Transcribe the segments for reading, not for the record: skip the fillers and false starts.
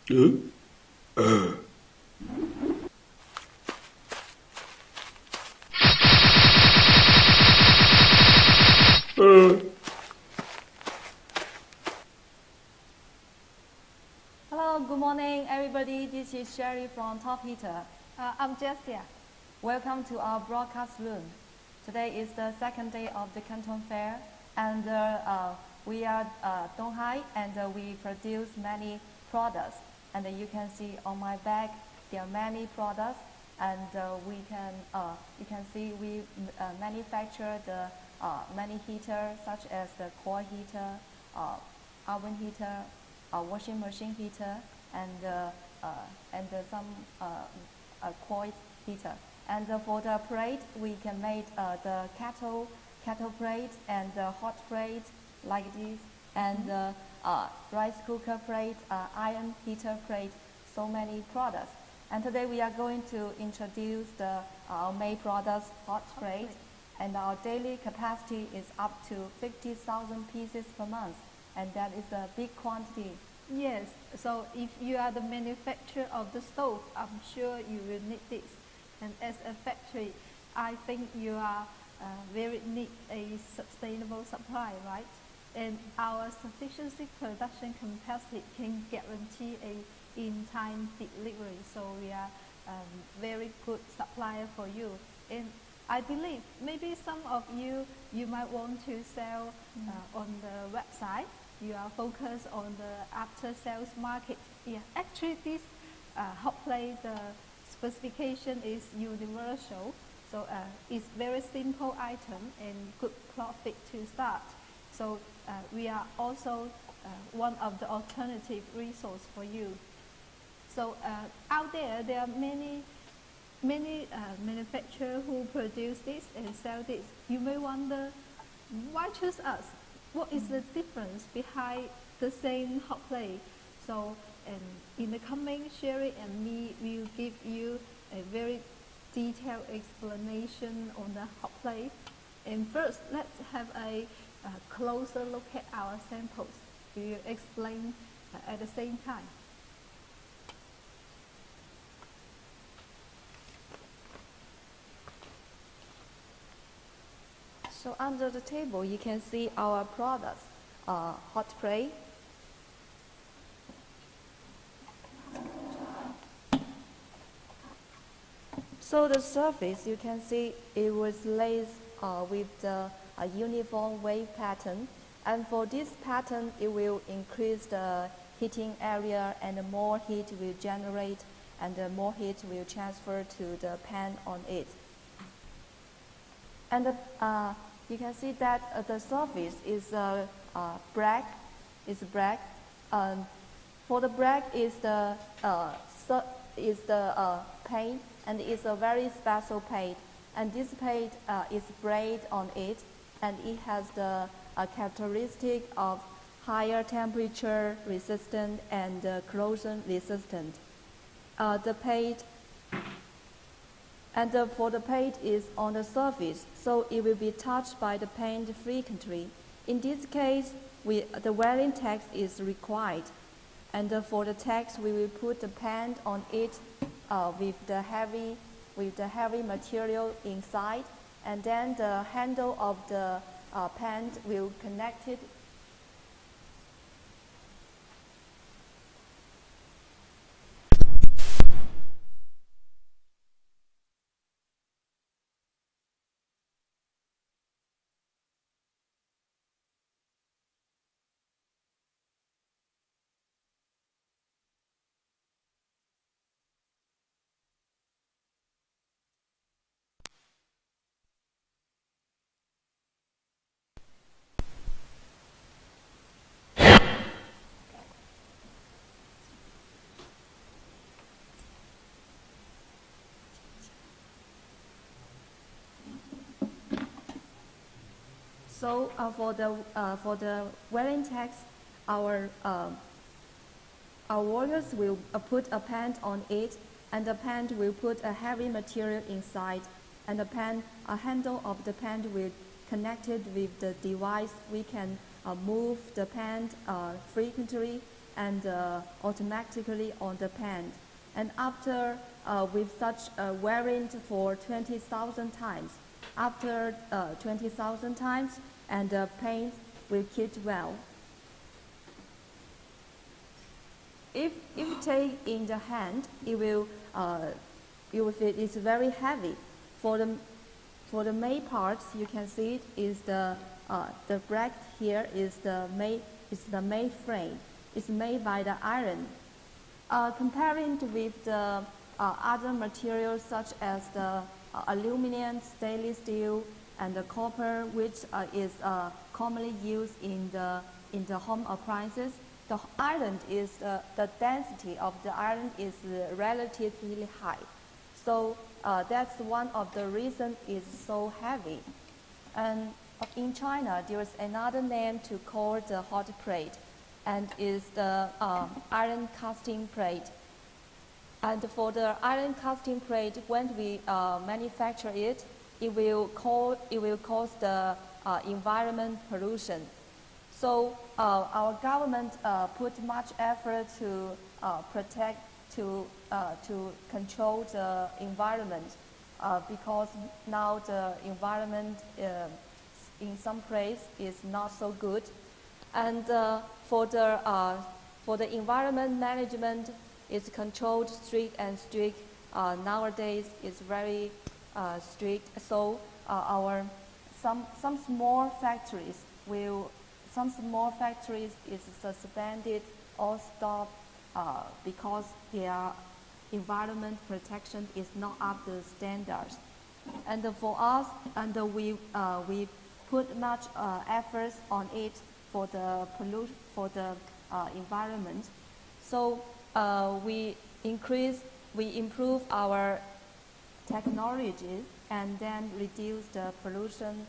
Hello, good morning, everybody. This is Sherry from Top Heater. I'm Jessia. Welcome to our broadcast room. Today is the second day of the Canton Fair, and we are Donghai, and we produce many products. And you can see on my back there are many products, and you can see we manufacture the many heaters such as the coil heater, oven heater, washing machine heater, and some coil heater. And for the plate, we can make the kettle plate and the hot plate like this, and rice cooker plate, iron heater plate, so many products. And today we are going to introduce our main products, hot plate, and our daily capacity is up to 50,000 pieces per month, and that is a big quantity. Yes, so if you are the manufacturer of the stove, I'm sure you will need this. And as a factory, I think you are very need a sustainable supply, right? And our sufficiency production capacity can guarantee a in-time delivery. So we are very good supplier for you. And I believe maybe some of you might want to sell on the website. You are focused on the after-sales market. Yeah, actually this Hotplate, the specification is universal, so it's very simple item and good profit to start. So we are also one of the alternative resource for you. So out there are many manufacturers who produce this and sell this. You may wonder, why choose us? What is the difference behind the same Hotplate? So in the coming, Sherry and me will give you a very detailed explanation on the Hotplate. And first, let's have a closer look at our samples. We will explain at the same time. So under the table, you can see our products, Hotplate. So the surface, you can see it was laced with a uniform wave pattern. And for this pattern, it will increase the heating area, and more heat will generate, and more heat will transfer to the pan on it. And you can see that the surface is black. For the black is the paint, and it's a very special paint. And this paint is sprayed on it, and it has the characteristic of higher temperature resistant and corrosion resistant. The paint and for the paint is on the surface, so it will be touched by the paint frequently. In this case, the wearing text is required, and for the text, we will put the paint on it with the heavy material inside, and then the handle of the pan will connect it. So for the wearing text, our warriors will put a pan on it, and the pan will put a heavy material inside, and the pan, a handle of the pan will connect it with the device. We can move the pan frequently, and automatically on the pan. And after with such wearing for 20,000 times, after 20,000 times, and the paint will keep well. If you take in the hand, you will feel it's very heavy. For the main parts, you can see it is the black here is the main frame. It's made by the iron. Comparing with the other materials such as the aluminum, stainless steel, and the copper, which is commonly used in the home appliances, the iron is the density of the iron is relatively high. So that's one of the reasons it's so heavy. And in China, there is another name to call the hot plate, and is the iron casting plate. And for the iron casting plate, when we manufacture it, it will cause the environment pollution. So our government put much effort to protect, to control the environment, because now the environment in some place is not so good. And for the environment management, it's controlled strict. Nowadays it's very strict. So some small factories is suspended or stopped because their environment protection is not up to standards. And for us, and we put much efforts on it for the environment. So we improve our technology and then reduce the pollution.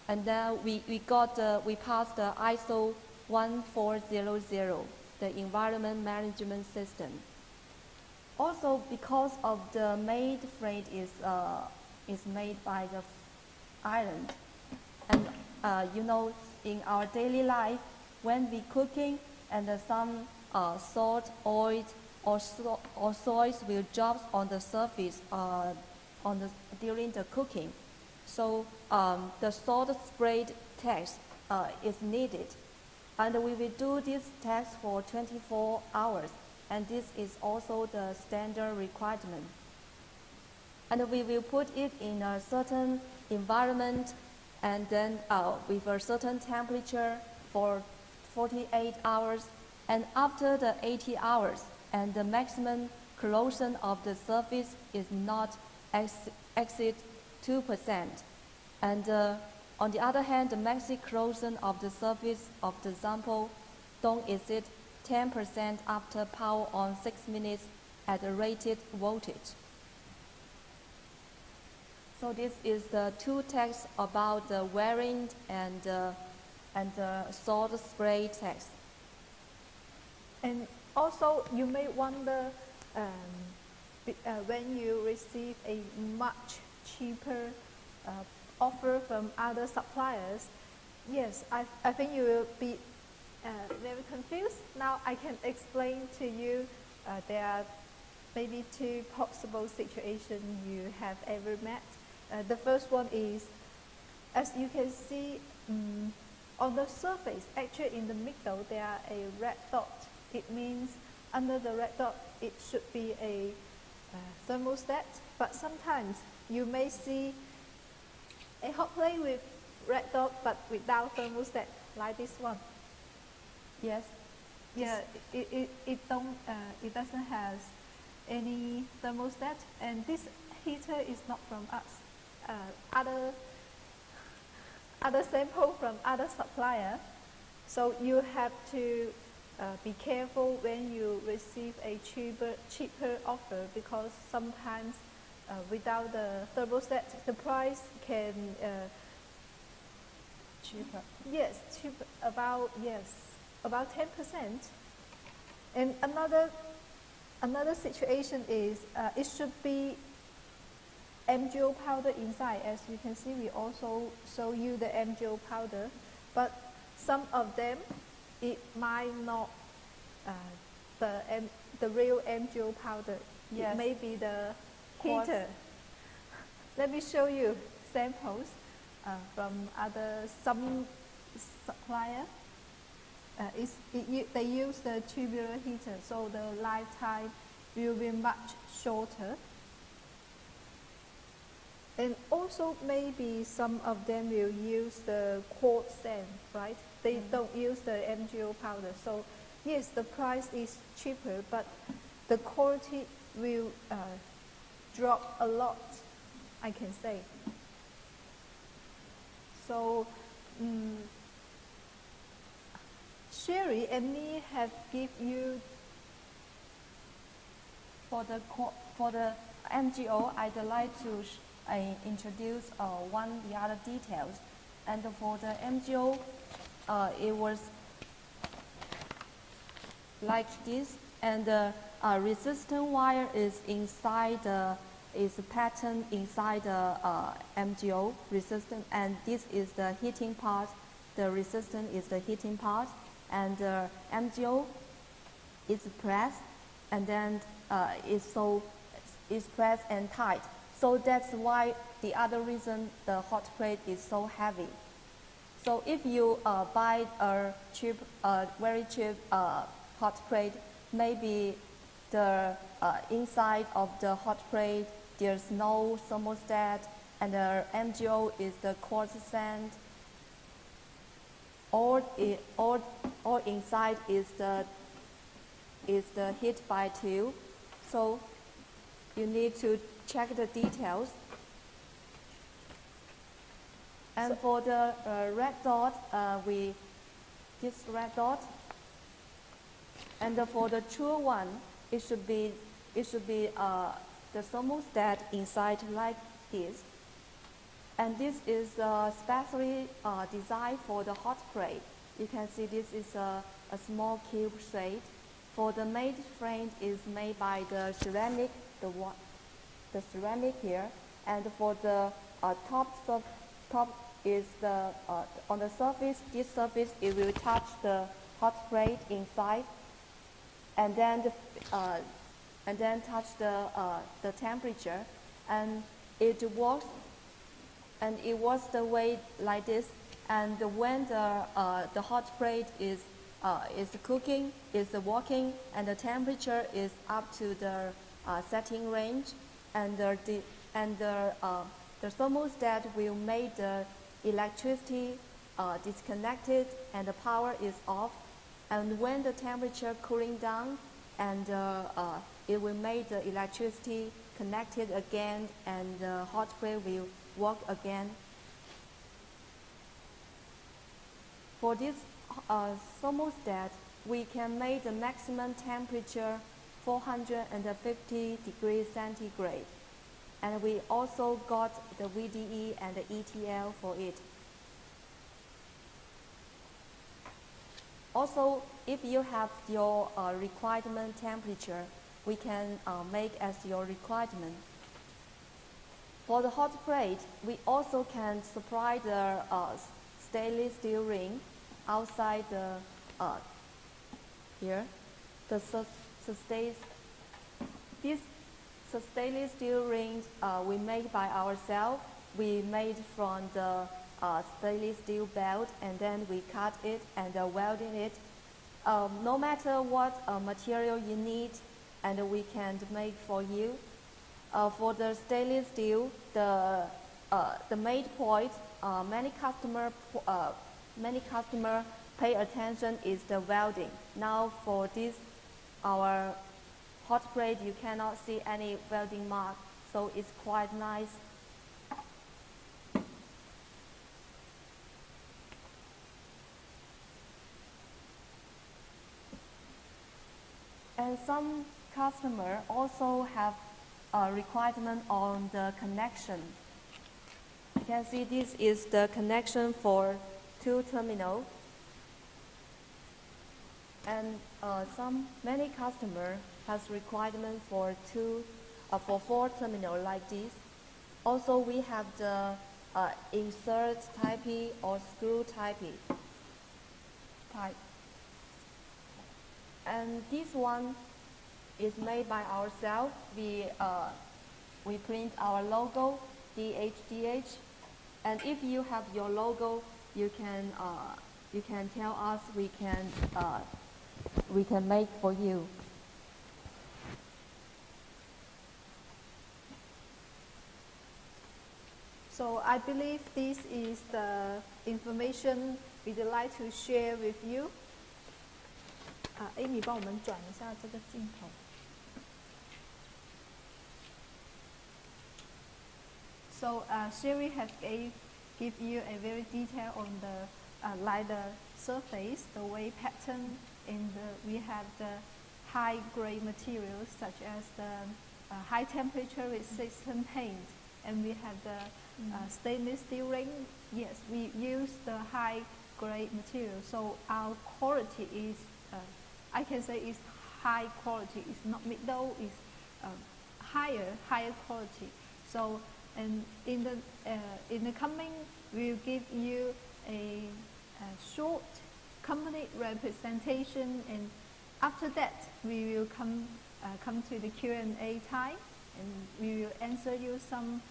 And then we passed the ISO 1400, the environment management system. Also, because of the made plate is made by the iron, and you know, in our daily life, when we cooking, and some salt, oil, or soils will drop on the surface during the cooking. So the salt spray test is needed, and we will do this test for 24 hours, and this is also the standard requirement. And we will put it in a certain environment, and then with a certain temperature for 48 hours, and after the 80 hours, and the maximum corrosion of the surface is not exceed 2%. And on the other hand, the maximum corrosion of the surface of the sample don't exceed 10% after power on 6 minutes at a rated voltage. So this is the two texts about the wearing and the salt spray text. And also, you may wonder when you receive a much cheaper offer from other suppliers. Yes, I think you will be very confused. Now I can explain to you there are maybe two possible situations you have ever met. The first one is, as you can see on the surface, actually in the middle there are a red dot. It means under the red dot it should be a thermostat, but sometimes you may see a hot plate with red dot but without thermostat, like this one. Yes. Yeah, it doesn't have any thermostat, and this heater is not from us. Other sample from other supplier. So you have to be careful when you receive a cheaper offer, because sometimes without the thermostat, the price can Cheaper. Yes, cheaper, about 10%. And another situation is it should be MgO powder inside. As you can see, we also show you the MgO powder, but some of them it might not the real MgO powder. Yes. It may be the Quartz. heater. Let me show you samples from some supplier. They use the tubular heater, so the lifetime will be much shorter. And also maybe some of them will use the quartz sand, right? They don't use the MgO powder. So yes, the price is cheaper, but the quality will drop a lot, I can say. So Sherry and me have give you for the MgO, I'd like to introduce the other details. And for the MgO, it was like this, and the resistant wire is inside is patterned inside the MgO resistant, and this is the heating part. The resistant is the heating part, and the MgO is pressed, and then is pressed and tight. So that's why the other reason the hot plate is so heavy. So if you buy a cheap, very cheap hot plate, maybe the inside of the hot plate there's no thermostat, and the MgO is the quartz sand, or inside is the heat by tube. So you need to check the details. And for the red dot, this red dot. And for the true one, it should be the thermostat inside like this. And this is specially designed for the hot plate. You can see this is a small cube shade. For the main frame is made by the ceramic, the ceramic here. And for the top is the on the surface. This surface it will touch the hot plate inside, and then touch the temperature, and it works. And it works the way like this. And when the hot plate is cooking, is working, and the temperature is up to the setting range, and the thermostat will make the electricity disconnected and the power is off. And when the temperature cooling down, and it will make the electricity connected again, and the hot plate will work again. For this thermostat, we can make the maximum temperature 450 degrees centigrade. And we also got the VDE and the ETL for it. Also, if you have your requirement temperature, we can make as your requirement. For the hot plate, we also can supply the stainless steel ring outside the here. These stainless steel rings we made by ourselves. We made from the stainless steel belt, and then we cut it and welded it. No matter what material you need, and we can make for you. For the stainless steel, the main point many customer pay attention is the welding. Now for this, our hot plate, you cannot see any welding mark, so it's quite nice. And some customers also have a requirement on the connection. You can see this is the connection for 2 terminals. And many customers has requirement for 4 terminal like this. Also, we have the insert type or screw type. And this one is made by ourselves. We print our logo, DHDH. And if you have your logo, you can tell us. We can make for you. So I believe this is the information we'd like to share with you. Amy 帮我们转一下这个镜头。So Sherry has give you a very detail on the like the surface, the way pattern, and we have the high grade materials such as the high temperature resistant paint, and we have the stainless steel ring. Yes, we use the high grade material, so our quality is I can say is high quality. It's not middle, it's higher quality. So, and in the coming, we'll give you a short company representation, and after that, we will come to the Q&A time, and we will answer you some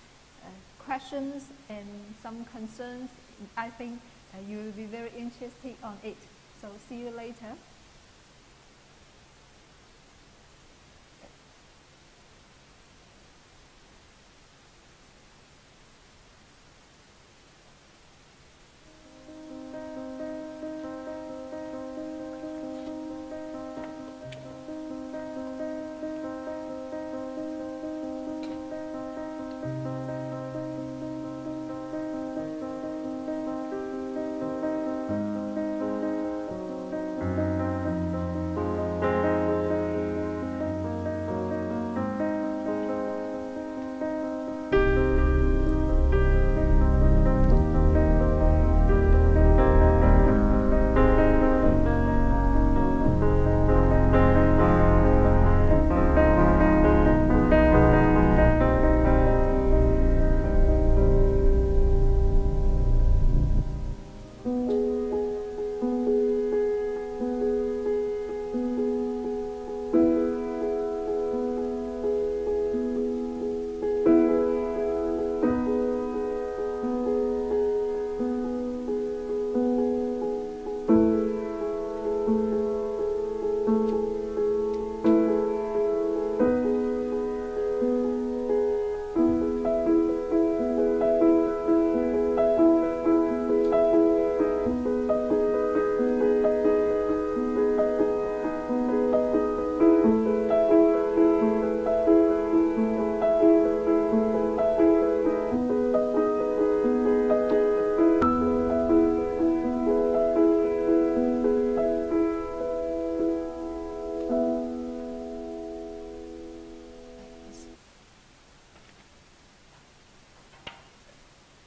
questions and some concerns. I think you will be very interested on it. So see you later.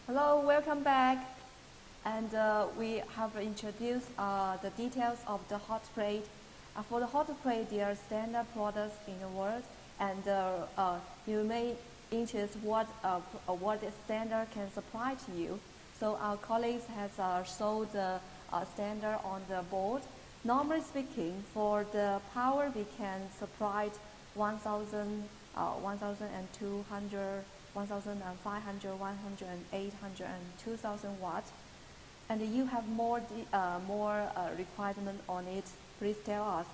Hello, welcome back. And we have introduced the details of the Hotplate. For the Hotplate, they are standard products in the world, and you may interest what the standard can supply to you. So our colleagues have showed the standard on the board. Normally speaking, for the power, we can supply 1,000, 1,200, 1,500, 100, and 800, and 2,000 watts. And you have more requirement on it, please tell us.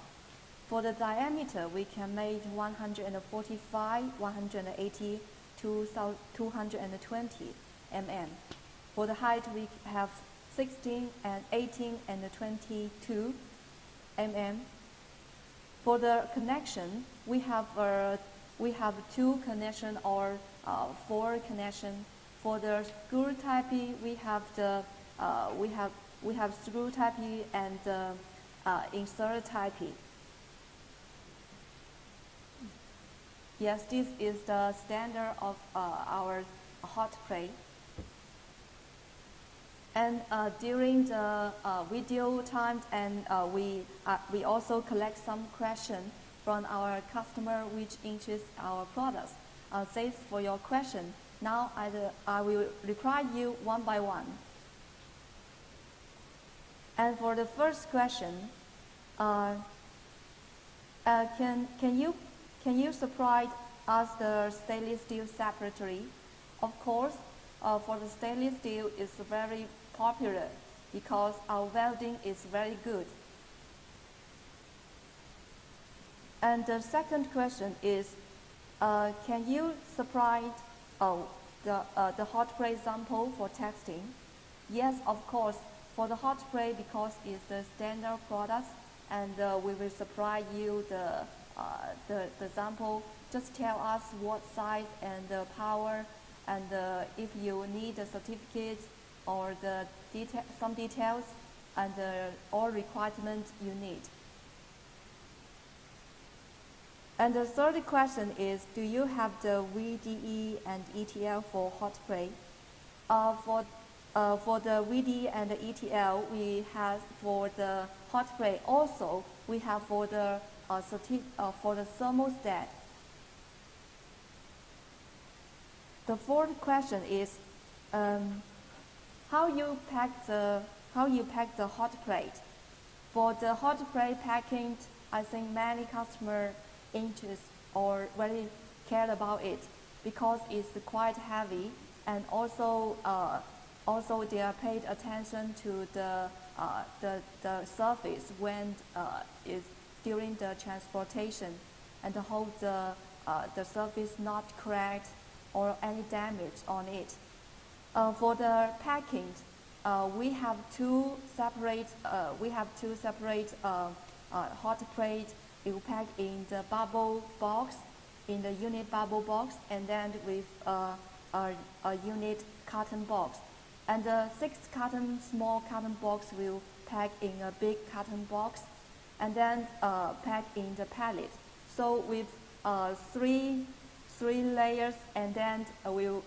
For the diameter, we can make 145, 180, 220 mm. For the height, we have 16 and 18 and 22 mm. For the connection, we have two connection or 4 connection. For the screw type, we have the we have screw type and insert type. Yes, this is the standard of our Hotplate. And during the video time, and we also collect some questions from our customer which interests our products. Thanks for your question. Now I will reply you one by one. And for the first question, Can you supply us the stainless steel separately? Of course, for the stainless steel is very popular because our welding is very good. And the second question is, can you supply the hot plate sample for testing? Yes, of course. For the hot plate, because it's the standard product, and we will supply you the sample. Just tell us what size and the power, and if you need a certificate or some details and all requirements you need. And the third question is, do you have the VDE and ETL for hot plate? For the VDE and the ETL, we have for the hot plate. Also, we have for the thermostat. The fourth question is, how you pack the hot plate. For the hot plate packing, I think many customers interest or very care about it because it's quite heavy, and also they are paid attention to the surface when is during the transportation, and hope the surface not cracked or any damage on it. For the packing, we have two separate hot plate. You pack in the bubble box, in the unit bubble box, and then with a unit carton box. And the 6 small carton box will pack in a big carton box, and then pack in the pallet. So with three layers, and then we'll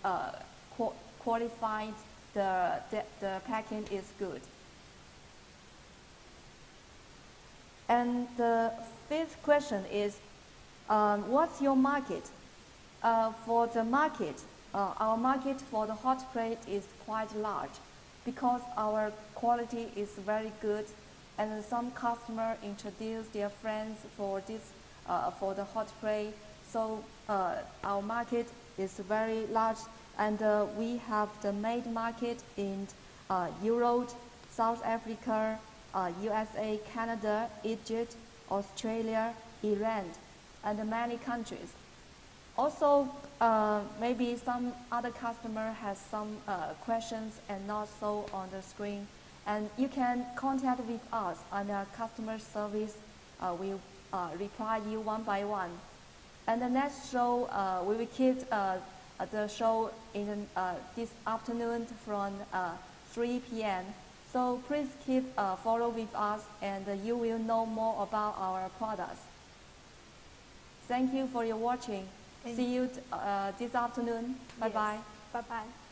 qualify the packing is good. And the fifth question is, what's your market? For the market, our market for the hot plate is quite large because our quality is very good, and some customers introduce their friends for the hot plate. So our market is very large, and we have the main market in Europe, South Africa, USA, Canada, Egypt, Australia, Iran, and many countries. Also, maybe some other customer has some questions and not so on the screen, and you can contact with us, and our customer service will reply you one by one. And the next show, we will keep the show in this afternoon from 3 p.m. So please keep follow with us, and you will know more about our products. Thank you for your watching. See you this afternoon. Bye-bye. Yes. Bye-bye.